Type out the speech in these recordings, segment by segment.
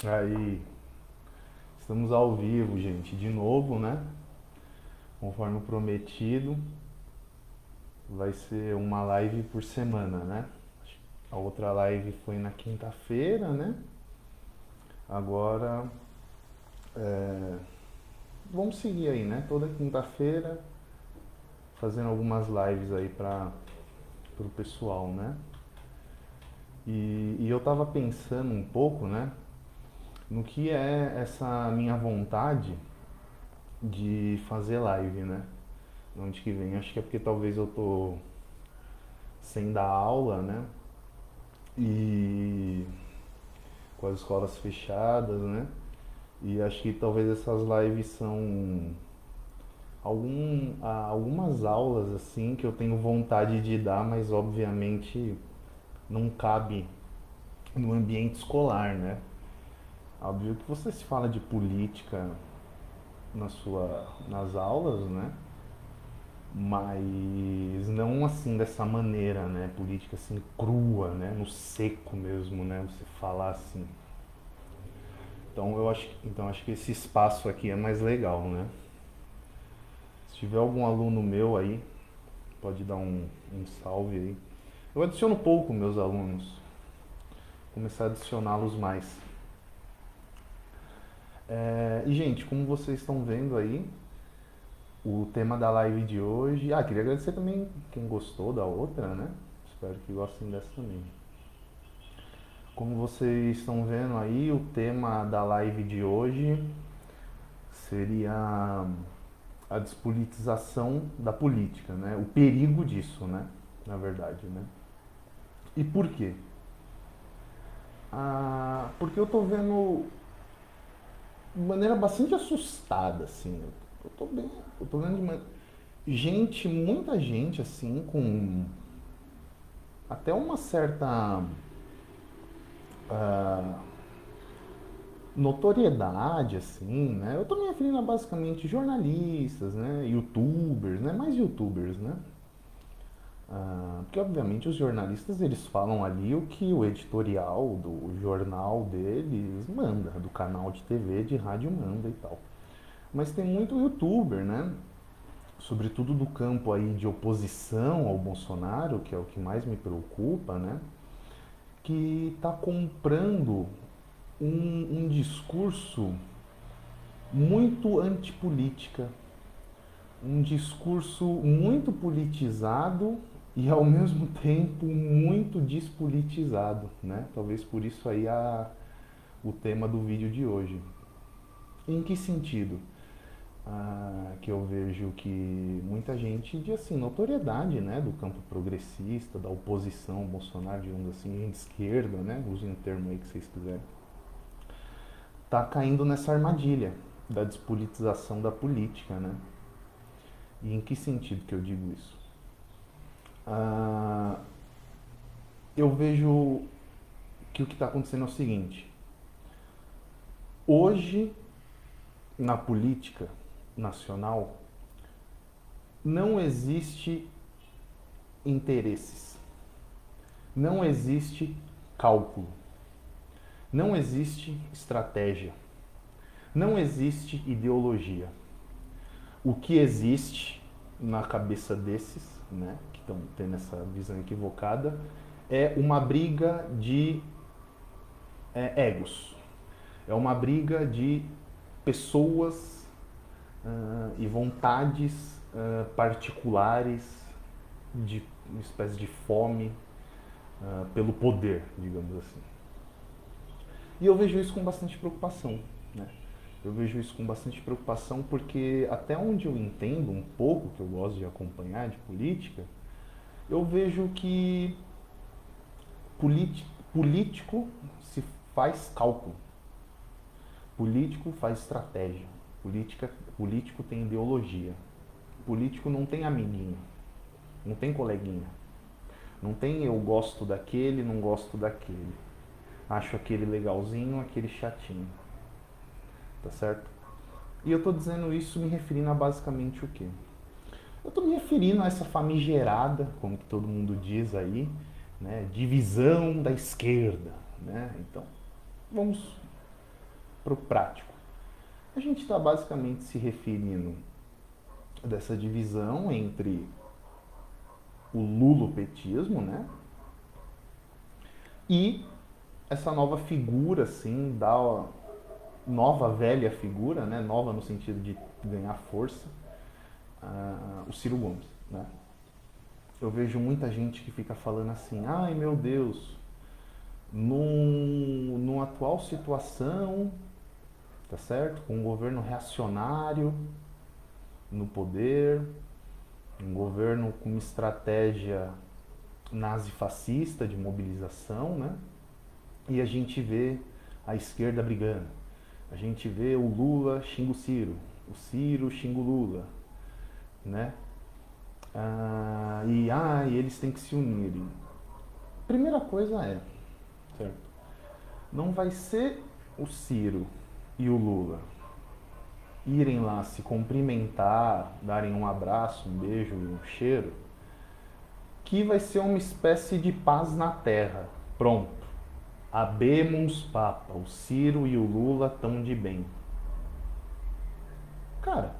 Aí, estamos ao vivo, gente, de novo, né? Conforme prometido, vai ser uma live por semana, né? A outra live foi na quinta-feira, né? Agora, é, vamos seguir aí, né? Toda quinta-feira, fazendo algumas lives aí para o pessoal, né? E eu tava pensando um pouco, né? No que é essa minha vontade de fazer live, né? De onde que vem? Acho que é porque talvez eu tô sem dar aula, né? E com as escolas fechadas, né? E acho que talvez essas lives são algumas aulas assim que eu tenho vontade de dar, mas obviamente não cabe no ambiente escolar, né? Óbvio que você se fala de política nas aulas, né? Mas não assim dessa maneira, né? Política assim crua, né? No seco mesmo, né? Você falar assim. Então acho que esse espaço aqui é mais legal, né? Se tiver algum aluno meu aí, pode dar um salve aí. Eu adiciono pouco meus alunos, vou começar a adicioná-los mais. E gente, como vocês estão vendo aí, o tema da live de hoje. Ah, queria agradecer também quem gostou da outra, né? Espero que gostem dessa também. Como vocês estão vendo aí, o tema da live de hoje seria a despolitização da política, né? O perigo disso, né? Na verdade, né? E por quê? Porque eu tô vendo de maneira bastante assustada, assim. Eu tô bem, eu tô vendo gente, muita gente, assim, com até uma certa ah, notoriedade, assim, né? Eu tô me referindo a basicamente jornalistas, né? Youtubers, né? Mais youtubers, né? Porque obviamente os jornalistas eles falam ali o que o editorial do jornal deles manda, do canal de TV, de rádio manda e tal. Mas tem muito youtuber, né? Sobretudo do campo aí de oposição ao Bolsonaro, que é o que mais me preocupa, né? Que está comprando um discurso muito antipolítica, um discurso muito politizado e ao mesmo tempo muito despolitizado, né? Talvez por isso aí o tema do vídeo de hoje. Em que sentido? Que eu vejo que muita gente de assim, notoriedade, né, do campo progressista, da oposição ao Bolsonaro, digamos assim, de esquerda, né, usem o termo aí que vocês quiserem, tá caindo nessa armadilha da despolitização da política, né? E em que sentido que eu digo isso? Ah, eu vejo que o que está acontecendo é o seguinte: hoje na política nacional não existe interesses, não existe cálculo, não existe estratégia, não existe ideologia. O que existe na cabeça desses, né, que estão tendo essa visão equivocada, é uma briga de egos. É uma briga de pessoas e vontades particulares, de uma espécie de fome pelo poder, digamos assim. E eu vejo isso com bastante preocupação, né? Eu vejo isso com bastante preocupação porque até onde eu entendo um pouco, que eu gosto de acompanhar de política, eu vejo que político se faz cálculo, político faz estratégia, político tem ideologia, político não tem amiguinho, não tem coleguinha, não tem eu gosto daquele, não gosto daquele, acho aquele legalzinho, aquele chatinho, tá certo? E eu tô dizendo isso me referindo a basicamente o quê? Eu tô me referindo a essa famigerada, como que todo mundo diz aí, né, divisão da esquerda, né? Então, vamos para o prático. A gente está basicamente se referindo dessa divisão entre o lulopetismo, né? E essa nova figura, assim, da nova velha figura, né? Nova no sentido de ganhar força, o Ciro Gomes, né? Eu vejo muita gente que fica falando assim, ai meu Deus, numa atual situação, tá certo? Com um governo reacionário no poder, um governo com uma estratégia nazifascista de mobilização, né? E a gente vê a esquerda brigando. A gente vê o Lula xinga o Ciro xinga o Lula, né? E eles têm que se unirem. Primeira coisa é, certo? Não vai ser o Ciro e o Lula irem lá se cumprimentar, darem um abraço, um beijo e um cheiro, que vai ser uma espécie de paz na terra. Pronto. Habemus papa. O Ciro e o Lula estão de bem. Cara,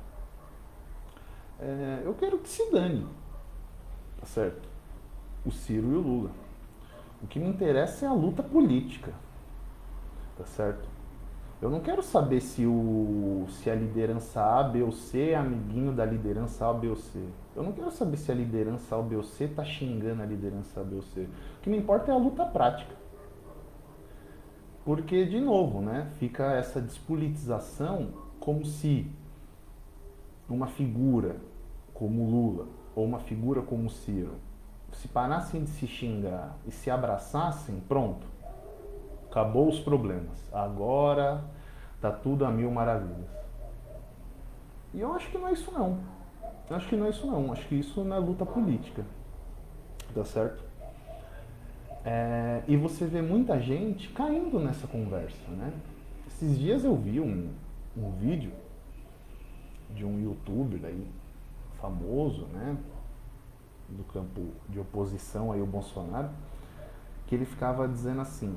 eu quero que se dane, tá certo? O Ciro e o Lula. O que me interessa é a luta política, tá certo? Eu não quero saber se a liderança A, B ou C é amiguinho da liderança A, B ou C. Eu não quero saber se a liderança A, B ou C tá xingando a liderança A, B ou C. O que me importa é a luta prática. Porque, de novo, né, fica essa despolitização como se uma figura como Lula ou uma figura como Ciro se parassem de se xingar e se abraçassem, pronto, acabou os problemas. Agora tá tudo a mil maravilhas. E eu acho que não é isso não. Acho que isso não é luta política. Tá certo? E você vê muita gente caindo nessa conversa, né? Esses dias eu vi um vídeo de um youtuber aí, famoso, né? Do campo de oposição aí ao Bolsonaro, que ele ficava dizendo assim: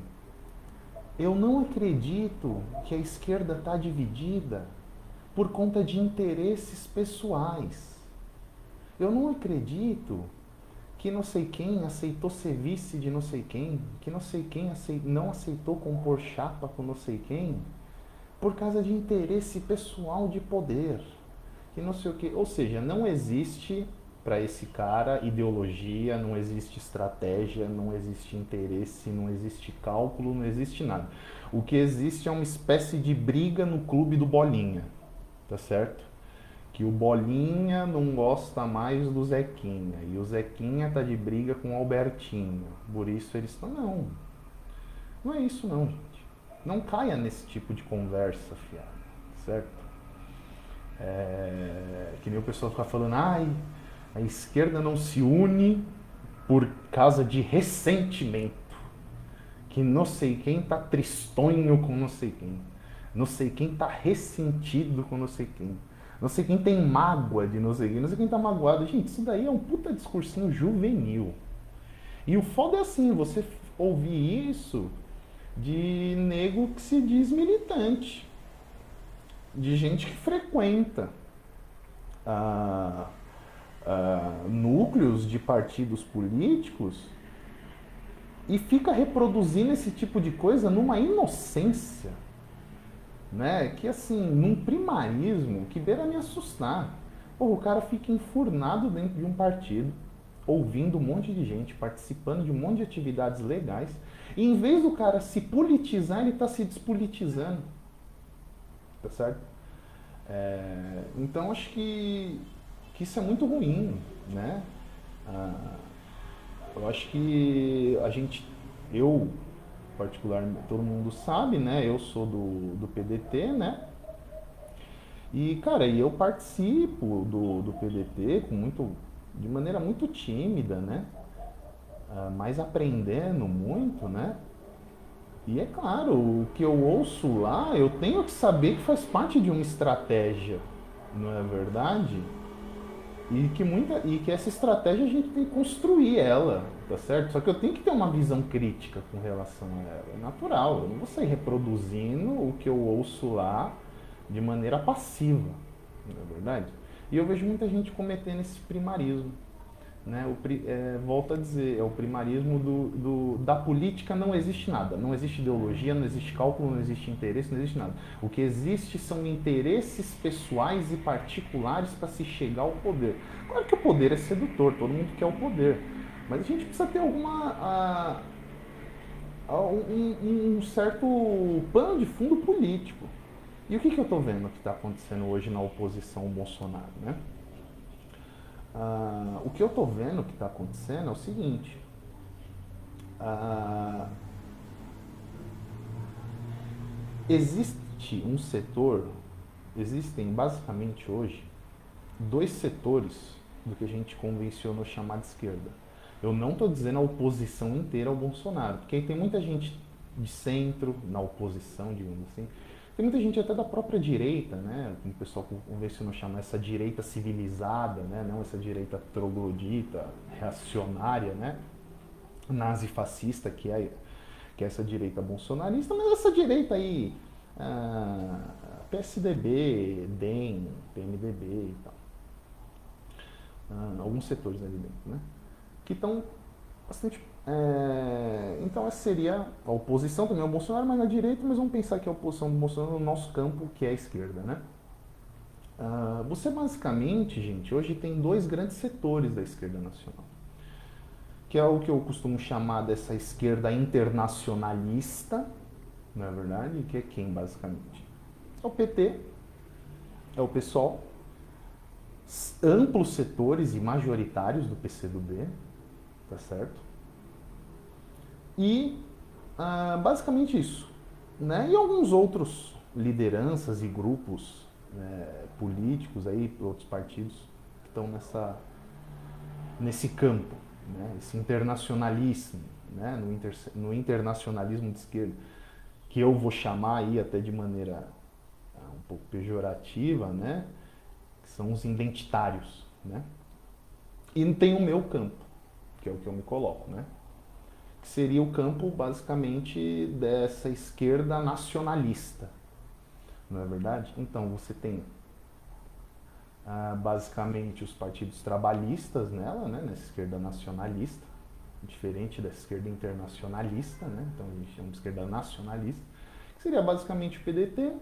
eu não acredito que a esquerda está dividida por conta de interesses pessoais. Eu não acredito que não sei quem aceitou ser vice de não sei quem, que não sei quem não aceitou compor chapa com não sei quem, por causa de interesse pessoal de poder, que não sei o que. Ou seja, não existe para esse cara ideologia, não existe estratégia, não existe interesse, não existe cálculo, não existe nada. O que existe é uma espécie de briga no clube do Bolinha, tá certo? Que o Bolinha não gosta mais do Zequinha e o Zequinha tá de briga com o Albertinho. Por isso eles estão... Não é isso não, gente. Não caia nesse tipo de conversa, fiado, certo? Que nem o pessoal fica falando, a esquerda não se une por causa de ressentimento. Que não sei quem tá tristonho com não sei quem. Não sei quem tá ressentido com não sei quem. Não sei quem tem mágoa de não sei quem. Não sei quem tá magoado. Gente, isso daí é um puta discursinho juvenil. E o foda é assim, você ouvir isso de nego que se diz militante. De gente que frequenta núcleos de partidos políticos e fica reproduzindo esse tipo de coisa numa inocência, né? Que assim, num primarismo que beira me assustar. Porra, o cara fica enfurnado dentro de um partido, ouvindo um monte de gente, participando de um monte de atividades legais, e em vez do cara se politizar, ele está se despolitizando. Tá certo? Então acho que isso é muito ruim, né? Eu acho que eu particularmente, todo mundo sabe, né? Eu sou do PDT, né? E, cara, eu participo do PDT de maneira muito tímida, né? Mas aprendendo muito, né? E é claro, o que eu ouço lá, eu tenho que saber que faz parte de uma estratégia, não é verdade? E que essa estratégia a gente tem que construir ela, tá certo? Só que eu tenho que ter uma visão crítica com relação a ela. É natural, eu não vou sair reproduzindo o que eu ouço lá de maneira passiva, não é verdade? E eu vejo muita gente cometendo esse primarismo. Né? Volto a dizer, é o primarismo da política. Não existe nada, não existe ideologia, não existe cálculo, não existe interesse, não existe nada. O que existe são interesses pessoais e particulares para se chegar ao poder. Claro que o poder é sedutor, todo mundo quer o poder, mas a gente precisa ter um certo pano de fundo político. E o que eu estou vendo que está acontecendo hoje na oposição ao Bolsonaro, né? O que eu estou vendo que está acontecendo é o seguinte: existe um setor, existem basicamente hoje dois setores do que a gente convencionou chamar de esquerda. Eu não estou dizendo a oposição inteira ao Bolsonaro, porque aí tem muita gente de centro na oposição, digamos assim. Tem muita gente até da própria direita, né? Como o pessoal convencionou chamar essa direita civilizada, né? Não essa direita troglodita, reacionária, né? Nazifascista, que é essa direita bolsonarista, mas essa direita aí, PSDB, DEM, PMDB e tal. Alguns setores ali dentro, né? Que estão bastante. Então essa seria a oposição também ao Bolsonaro, mas na direita, mas vamos pensar que a oposição do Bolsonaro no nosso campo, que é a esquerda, né? Você basicamente, gente, hoje tem dois grandes setores da esquerda nacional, que é o que eu costumo chamar dessa esquerda internacionalista, não é verdade? Que é quem, basicamente? É o PT, é o PSOL, amplos setores e majoritários do PCdoB, tá certo? E basicamente isso, né? E alguns outros lideranças e grupos políticos aí, outros partidos que estão nesse campo, né? Esse internacionalismo, né? No internacionalismo de esquerda, que eu vou chamar aí até de maneira um pouco pejorativa, né? Que são os identitários, né? E tem o meu campo, que é o que eu me coloco, né? Que seria o campo basicamente dessa esquerda nacionalista, não é verdade? Então você tem basicamente os partidos trabalhistas nela, né? Nessa esquerda nacionalista, diferente da esquerda internacionalista, né? Então a gente chama de esquerda nacionalista, que seria basicamente o PDT,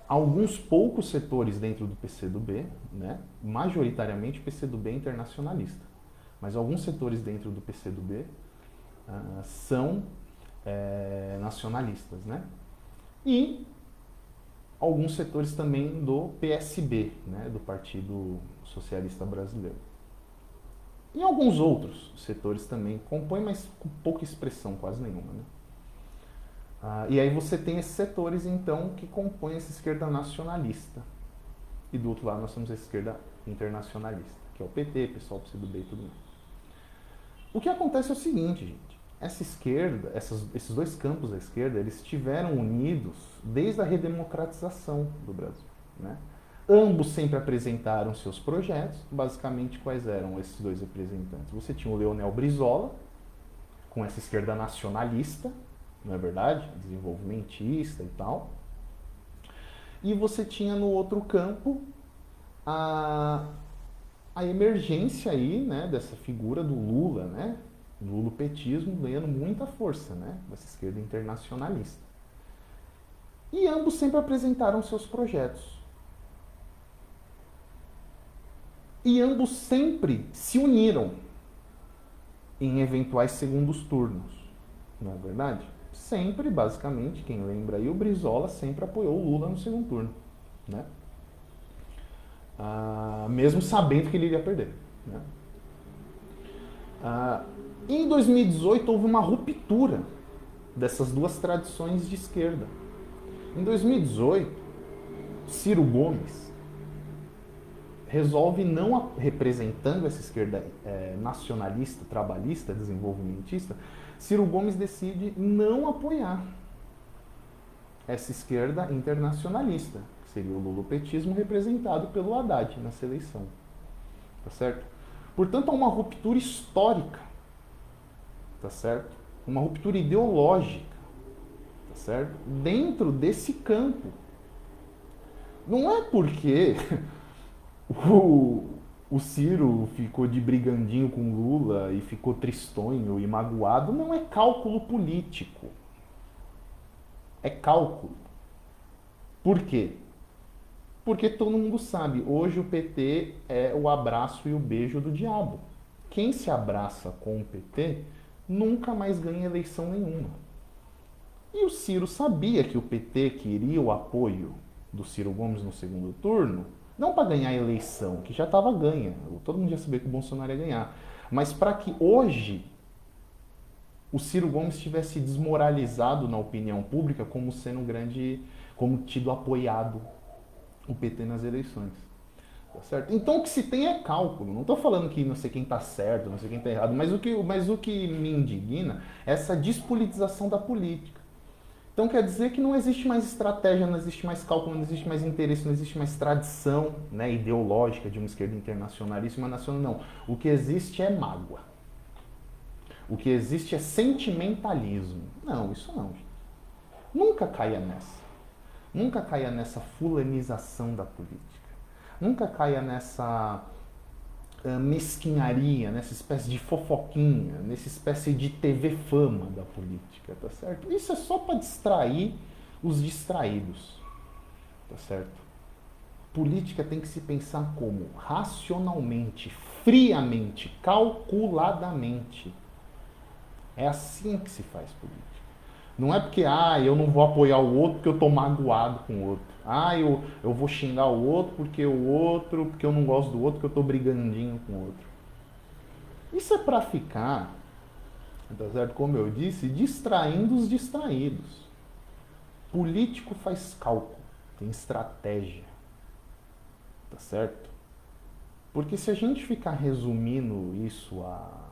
alguns poucos setores dentro do PCdoB, né? Majoritariamente o PCdoB é internacionalista, mas alguns setores dentro do PCdoB são nacionalistas, né? E alguns setores também do PSB, né? Do Partido Socialista Brasileiro. E alguns outros setores também compõem, mas com pouca expressão, quase nenhuma, né? E aí você tem esses setores, então, que compõem essa esquerda nacionalista. E do outro lado nós temos a esquerda internacionalista, que é o PT, PSOL, PCdoB e tudo mais. O que acontece é o seguinte, gente. Essa esquerda, esses dois campos da esquerda, eles estiveram unidos desde a redemocratização do Brasil, né? Ambos sempre apresentaram seus projetos. Basicamente, quais eram esses dois representantes? Você tinha o Leonel Brizola, com essa esquerda nacionalista, não é verdade? Desenvolvimentista e tal. E você tinha no outro campo a emergência aí, né, dessa figura do Lula, né? Do lulopetismo ganhando muita força, né? Dessa esquerda internacionalista. E ambos sempre apresentaram seus projetos. E ambos sempre se uniram em eventuais segundos turnos, não é verdade? Sempre, basicamente, quem lembra aí, o Brizola sempre apoiou o Lula no segundo turno, né? Mesmo sabendo que ele iria perder, né? Em 2018 houve uma ruptura dessas duas tradições de esquerda. Em 2018, Ciro Gomes resolve, não representando essa esquerda nacionalista, trabalhista, desenvolvimentista, Ciro Gomes decide não apoiar essa esquerda internacionalista, que seria o lulopetismo representado pelo Haddad nessa eleição. Tá certo? Portanto, há uma ruptura histórica, tá certo? Uma ruptura ideológica, tá certo? Dentro desse campo. Não é porque o Ciro ficou de brigandinho com Lula e ficou tristonho e magoado, não é cálculo político. É cálculo. Por quê? Porque todo mundo sabe, hoje o PT é o abraço e o beijo do diabo. Quem se abraça com o PT nunca mais ganha eleição nenhuma. E o Ciro sabia que o PT queria o apoio do Ciro Gomes no segundo turno, não para ganhar a eleição, que já estava ganha. Todo mundo já sabia que o Bolsonaro ia ganhar. Mas para que hoje o Ciro Gomes tivesse desmoralizado na opinião pública como sendo um grande, como tido apoiado o PT nas eleições. Tá certo? Então o que se tem é cálculo. Não estou falando que não sei quem está certo, não sei quem está errado, mas o que me indigna é essa despolitização da política. Então quer dizer que não existe mais estratégia, não existe mais cálculo, não existe mais interesse, não existe mais tradição, né, ideológica de uma esquerda internacionalista e uma nacional, não. O que existe é mágoa. O que existe é sentimentalismo. Não, isso não. Nunca caia nessa. Nunca caia nessa fulanização da política. Nunca caia nessa mesquinharia, nessa espécie de fofoquinha, nessa espécie de TV fama da política, tá certo? Isso é só para distrair os distraídos, tá certo? Política tem que se pensar como? Racionalmente, friamente, calculadamente. É assim que se faz política. Não é porque, eu não vou apoiar o outro porque eu tô magoado com o outro. Eu vou xingar o outro porque eu não gosto do outro, porque eu tô brigandinho com o outro. Isso é pra ficar, tá certo? Como eu disse, distraindo os distraídos. Político faz cálculo, tem estratégia, tá certo? Porque se a gente ficar resumindo isso a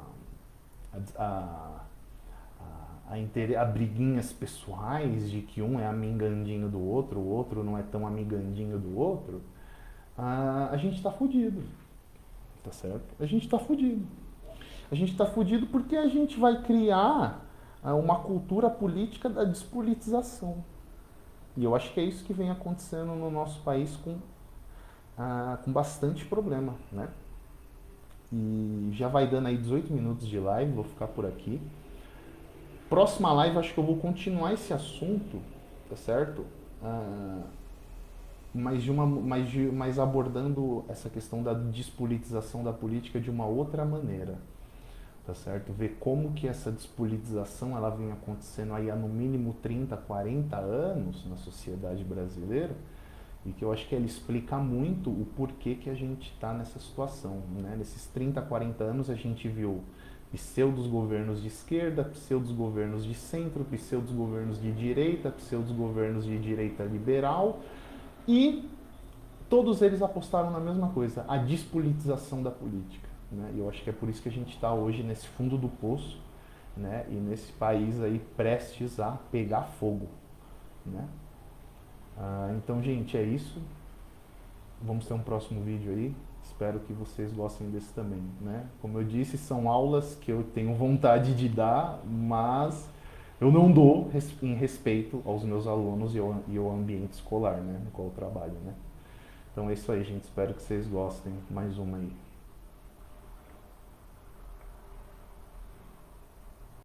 briguinhas pessoais de que um é amigandinho do outro, o outro não é tão amigandinho do outro, a gente tá fudido, tá certo? A gente tá fudido. A gente tá fudido porque a gente vai criar uma cultura política da despolitização. E eu acho que é isso que vem acontecendo no nosso país com bastante problema, né? E já vai dando aí 18 minutos de live, vou ficar por aqui. Próxima live acho que eu vou continuar esse assunto, tá certo? Mas abordando essa questão da despolitização da política de uma outra maneira, tá certo? Ver como que essa despolitização ela vem acontecendo aí há no mínimo 30, 40 anos na sociedade brasileira e que eu acho que ela explica muito o porquê que a gente está nessa situação, né? Nesses 30, 40 anos a gente viu pseudos governos de esquerda, pseudos governos de centro, pseudos governos de direita, pseudos governos de direita liberal e todos eles apostaram na mesma coisa, a despolitização da política, né? E eu acho que é por isso que a gente está hoje nesse fundo do poço, né? E nesse país aí prestes a pegar fogo, né? Então, gente, é isso. Vamos ter um próximo vídeo aí. Espero que vocês gostem desse também, né? Como eu disse, são aulas que eu tenho vontade de dar, mas eu não dou em respeito aos meus alunos e ao ambiente escolar, né? No qual eu trabalho, né? Então é isso aí, gente. Espero que vocês gostem. Mais uma aí.